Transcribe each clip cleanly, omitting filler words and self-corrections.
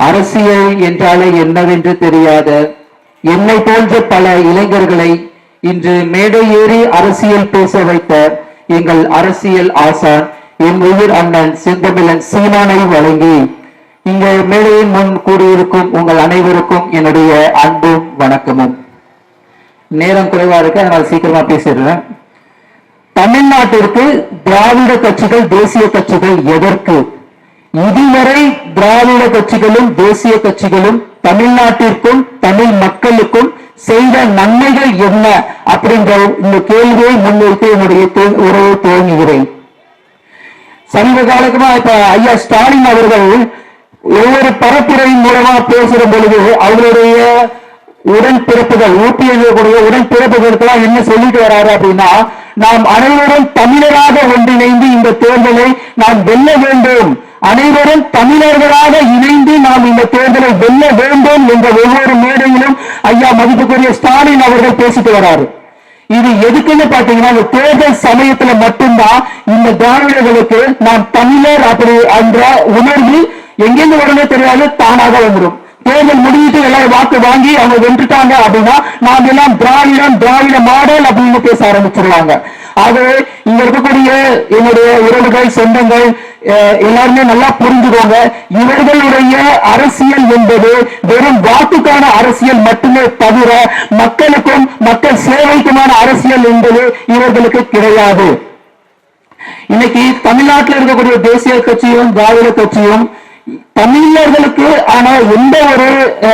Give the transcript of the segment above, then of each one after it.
அரசியல் என்றாலே என்னவென்று தெரியாத என்னை போன்ற பல இளைஞர்களை இன்று மேடை ஏறி அரசியல் பேச வைத்த எங்கள் அரசியல் ஆசான் என் உயிர் அண்ணன் செந்தமிழன் சீமானை வழங்கி இங்க மேடையின் முன் கூடியிருக்கும் உங்கள் அனைவருக்கும் என்னுடைய அன்பும் வணக்கமும். நேரம் குறைவா இருக்கு, அதனால் சீக்கிரமா பேசிடுறேன். தமிழ்நாட்டிற்கு திராவிட கட்சிகள் தேசிய கட்சிகள் எதற்கு? இதுவரை திராவிட கட்சிகளும் தேசிய கட்சிகளும் தமிழ்நாட்டிற்கும் தமிழ் மக்களுக்கும் செய்த நன்மைகள் என்ன அப்படின்ற இந்த கேள்வியை முன்வைத்து என்னுடைய உரையை துவங்குகிறேன். சமீப காலமா இப்ப ஐயா ஸ்டாலின் அவர்கள் ஒவ்வொரு பரப்புரையின் மூலமா பேசுற பொழுது அவர்களுடைய உடன்பிறப்புகள் ஊட்டியக்கூடிய உடன்பிறப்புகளுக்கெல்லாம் என்ன சொல்லிட்டு வராரு அப்படின்னா, நாம் அனைவரும் தமிழராக ஒன்றிணைந்து இந்த தேர்தலை நாம் வெல்ல வேண்டும், அனைவரும் தமிழர்களாக இணைந்து நாம் இந்த தேர்தலை வெல்ல வேண்டும் என்ற ஒவ்வொரு மேடையிலும் ஐயா மதிப்புக்குரிய ஸ்டாலின் அவர்கள் பேசிட்டு வராரு. இது எதுக்குன்னு பாத்தீங்கன்னா, இந்த தேர்தல் சமயத்துல மட்டும்தான் இந்த திராவிடர்களுக்கு நாம் தமிழர் அப்படி என்ற உணர்வு எங்கிருந்து உடனே தெரியாது, தானாக வந்துடும். தேர்தல் முடிவிட்டு எல்லாரும் வாக்கு வாங்கி அவங்க வென்றுட்டாங்க அப்படின்னா நாம் எல்லாம் திராவிட மாடல் அப்படின்னு பேச ஆரம்பிச்சிருவாங்க. ஆகவே இங்க இருக்கக்கூடிய என்னுடைய உறவுகள் சொந்தங்கள் எல்லாருமே நல்லா புரிஞ்சுக்கோங்க, இவர்களுடைய அரசியல் என்பது வெறும் வாக்குக்கான அரசியல் மட்டுமே தவிர மக்களுக்கும் மக்கள் சேவைக்குமான அரசியல் என்பது இவர்களுக்கு கிடையாது. இன்னைக்கு தமிழ்நாட்டில் இருக்கக்கூடிய தேசிய கட்சியும் திராவிட கட்சியும் தமிழர்களுக்கு ஆனா எந்த ஒரு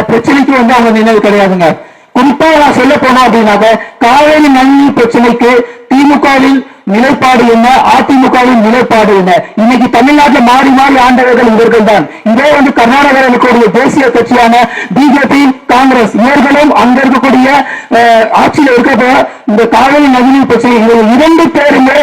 பிரச்சனைக்கும் வந்து அவங்க நினைவு கிடையாதுங்க. குறிப்பா நான் சொல்ல போனோம் அப்படின்னாக்க, காவிரி நன்னீர் பிரச்சனைக்கு திமுகவின் நிலைப்பாடு என்ன, அதிமுகவின் நிலைப்பாடு என்ன? இன்னைக்கு தமிழ்நாட்டில் மாறி மாறி ஆண்டவர்கள் இவர்கள் தான். இதே வந்து கர்நாடகாவில் இருக்கக்கூடிய தேசிய கட்சியான பிஜேபி, காங்கிரஸ் இவர்களும் அங்க இருக்கக்கூடிய ஆட்சியில் இருக்கப்ப இந்த காவிரி நதிநீர் பிரச்சனை இரண்டு பேருமே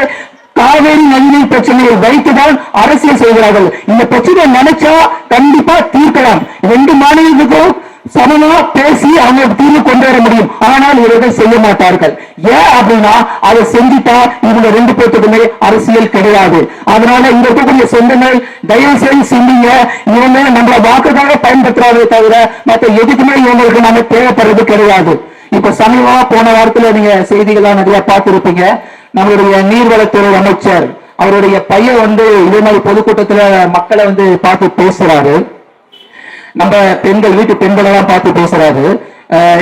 காவேரி நதிநீர் பிரச்சனையை வைத்துதான் அரசியல் செய்கிறார்கள். இந்த பிரச்சனை நினைச்சா கண்டிப்பா தீர்க்கலாம், ரெண்டு மாநிலத்துக்கும் சமமா பேசி அவங்க தீர்வு கொண்டு வர முடியும். ஆனால் இவர்கள் செய்ய மாட்டார்கள். ஏன் அப்படின்னா, அதை செஞ்சுட்டா இவங்க ரெண்டு பேருக்குமே அரசியல் கிடையாது. அதனால இங்க இருக்கக்கூடிய சொந்தங்கள் தயவு செய்து சிந்திங்க, இவங்க நம்மள வாக்குக்காக பயன்படுத்துறாதே தவிர மற்ற எதுக்குமே இவங்களுக்கு நம்ம தேவைப்படுறது கிடையாது. இப்ப சமீபமா போன வாரத்துல நீங்க செய்திகள்லாம் நிறைய பார்த்திருப்பீங்க. நம்மளுடைய நீர்வளத்துறை அமைச்சர் அவருடைய பையன் வந்து இதே மாதிரி பொதுக்கூட்டத்துல மக்களை வந்து பார்த்து பேசுறாரு. நம்ம பெண்கள் வீட்டு பெண்களை எல்லாம் பார்த்து பேசுறாரு.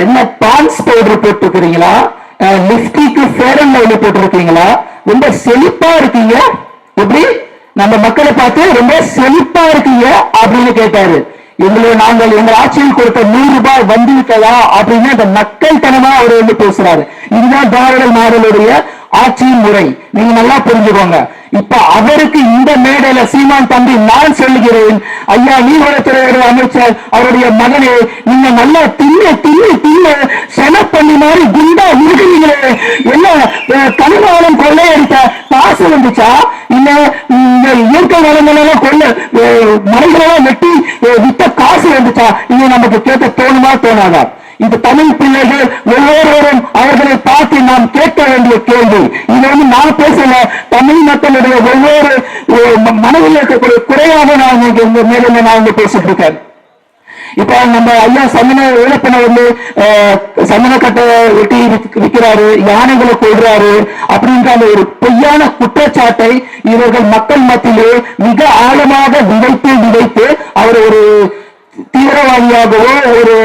என்ன பான்ஸ் பவுடர் போட்டு இருக்கிறீங்களா, லிப்ஸ்டிக்கு ஃபேர் அண்ட் லவ்லி போட்டு இருக்கீங்களா, ரொம்ப செழிப்பா இருக்கீங்க, எப்படி நம்ம மக்களை பார்த்து ரொம்ப செழிப்பா இருக்கீங்க அப்படின்னு கேட்டாரு. நாங்கள் எங்கள் ஆட்சியில் கொடுத்த 100 ரூபாய் வந்து விட்டதா அப்படின்னு அந்த மக்கள் தனமா அவர் வந்து பேசுறாரு. இதுதான் திராவிட மாடலுடைய ஆட்சியின் முறை. நீங்க நல்லா புரிஞ்சுக்கோங்க. இப்ப அவருக்கு இந்த மேடையில சீமான் தம்பி நான் சொல்லுகிறேன், ஐயா நீர்வளத்துறை அமைச்சர் அவருடைய மகனே, நீங்க நல்லா தின்னு சென பண்ணி மாதிரி குண்டா இருக்கிறீங்களே, என்ன கனிம வளம் கொள்ளையடித்த காசு வந்துச்சா, இல்ல இயற்கை வளங்களெல்லாம் கொள்ள மலைகளெல்லாம் வெட்டி வித்த காசு வந்துச்சா? இங்க நமக்கு கேட்க தோணுமா தோணாதா? இது தமிழ் பிள்ளைகள் ஒவ்வொருவரும் அவர்களை பார்த்து நாம் கேட்க வேண்டிய கேள்வி. இது வந்து நான் பேசல, தமிழ் மக்களுடைய ஒவ்வொரு மனதில் இருக்கக்கூடிய குறையாக நான் இங்க மேலும் நான் பேசிட்டு இருக்கேன். இப்ப நம்ம ஐயா சமண இழப்பின வந்து சமண கட்டை வெட்டி விற்கிறாரு, யானைகளை கொள்றாரு அப்படின்ற அந்த ஒரு பொய்யான குற்றச்சாட்டை இவர்கள் மக்கள் மத்தியிலே மிக ஆழமாக விதைத்து அவர் ஒரு தீவிரவாதியாகவோ ஒரு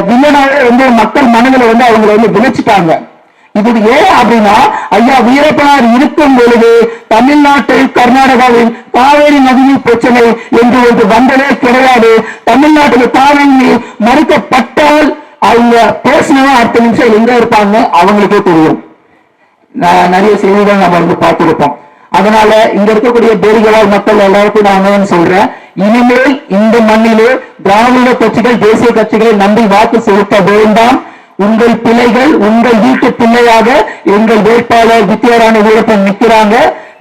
வில்லனாவே வந்து மக்கள் மனதில் வந்து அவங்களை வந்து விளைச்சிட்டாங்க. இது ஏன் அப்படின்னா, ஐயா வீரப்பனார் இருக்கும் பொழுது தமிழ்நாட்டில் கர்நாடகாவில் காவேரி நதிநீர் பிரச்சனை என்று ஒன்று வந்ததே கிடையாது. தமிழ்நாட்டில் காவேரி நீர் மறுக்கப்பட்டால் அவங்க பேசினா அடுத்த நிமிஷம் எங்க இருப்பாங்க அவங்களுக்கே தெரியும். நிறைய செய்திகள் நம்ம வந்து பார்த்திருப்போம். அதனால இங்க இருக்கக்கூடிய பேரிகளால் மக்கள் எல்லாருக்கும் நான் சொல்றேன், இனிமேல் இந்த மண்ணிலே திராவிட கட்சிகள் தேசிய கட்சிகளை நம்பி வாக்கு செலுத்த வேண்டாம். உங்கள் பிள்ளைகள் உங்கள் வீட்டு பிள்ளையாக எங்கள் வேட்பாளர் வித்யாராணி வீரப்பன் நிற்கிறாங்க.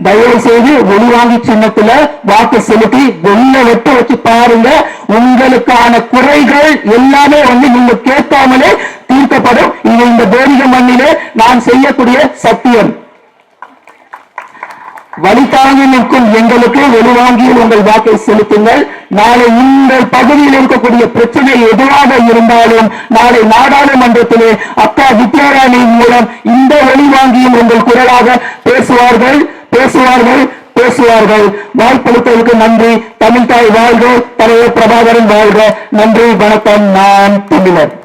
தயவு செய்து ஒளிவாங்கி சின்னத்துல வாக்கு செலுத்தி வெள்ள வெட்ட வச்சு பாருங்க. உங்களுக்கான குறைகள் எல்லாமே வந்து நீங்க கேட்காமலே தீர்க்கப்படும். இது இந்த பேரிக மண்ணிலே நான் செய்யக்கூடிய சத்தியம். வழிதாங்கி நிற்கும் எங்களுக்கு வெளிவாங்கியில் உங்கள் வாக்கை செலுத்துங்கள். நாளை இந்த பகுதியில் இருக்கக்கூடிய பிரச்சனை எதுவாக இருந்தாலும் நாளை நாடாளுமன்றத்திலே அக்கா வித்யாராணி மூலம் இந்த வெளிவாங்கியில் உங்கள் குரலாக பேசுவார்கள் பேசுவார்கள் பேசுவார்கள். வாய்ப்பளித்ததற்கு நன்றி. தமிழ்தாய் வாழ்க, தலைவர் பிரபாகரன் வாழ்க. நன்றி, வணக்கம். நான் தமிழர்.